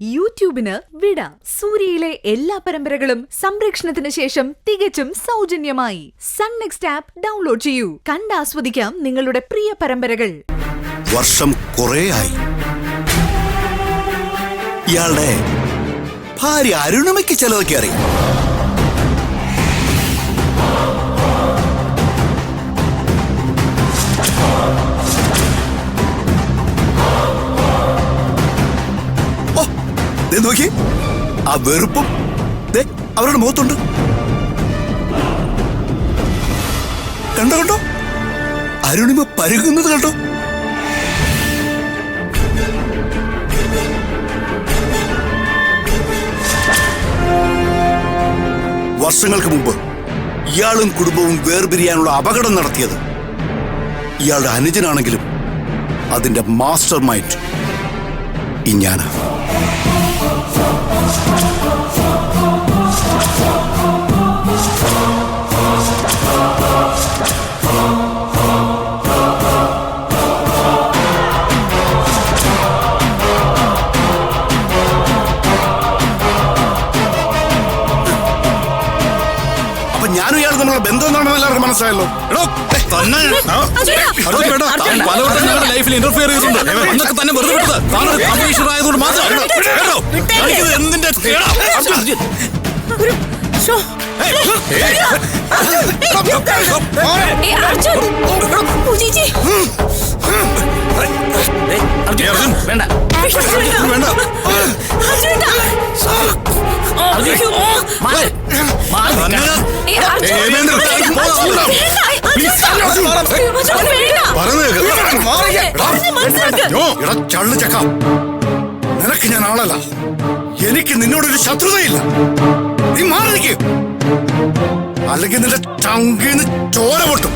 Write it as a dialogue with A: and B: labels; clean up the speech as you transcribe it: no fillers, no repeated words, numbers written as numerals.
A: യൂട്യൂബിന് വിട. സൂര്യയിലെ എല്ലാ പരമ്പരകളും സംരക്ഷണത്തിന് ശേഷം തികച്ചും സൗജന്യമായി സൺ നെക്സ്റ്റ് ആപ്പ് ഡൗൺലോഡ് ചെയ്യൂ. കണ്ടാസ്വദിക്കാം നിങ്ങളുടെ പ്രിയ പരമ്പരകൾ.
B: വർഷം കുറേയായി ഇയാളുടെ ഭാര്യ അരുണിമയ്ക്ക് ചിലതൊക്കെ അറിയാം. നോക്കി, ആ വെറുപ്പും അവരുടെ മുഖത്തുണ്ട്. കണ്ടോ കണ്ടോ, അരുണിമ പരുകുന്നത് കണ്ടോ. വർഷങ്ങൾക്ക് മുമ്പ് ഇയാളും കുടുംബവും വേർപിരിയാനുള്ള അപകടം നടത്തിയത് ഇയാളുടെ അനുജനാണെങ്കിലും അതിന്റെ മാസ്റ്റർ മൈൻഡ് ഈ ഞാനാ. ഞാനും ഇയാൾ നമ്മളെ ബന്ധം എന്താണെന്ന് എല്ലാവർക്കും മനസ്സിലായല്ലോ.
C: ലൈഫിൽ ഇന്റർഫിയർ ചെയ്തിട്ടുണ്ട് എന്നൊക്കെ തന്നെ വെറുതെ വിട്ടത് ആയതുകൊണ്ട് മാത്രം. എന്തിന്റെ
B: ചള്ളു ചക്ക, നിനക്ക് ഞാൻ ആളല്ല. എനിക്ക് നിന്നോടൊരു ശത്രുതയില്ല. നീ മാറി നിൽക്കും, അല്ലെങ്കിൽ നിന്റെ ചങ്കിന്ന് ചോര പൊട്ടും.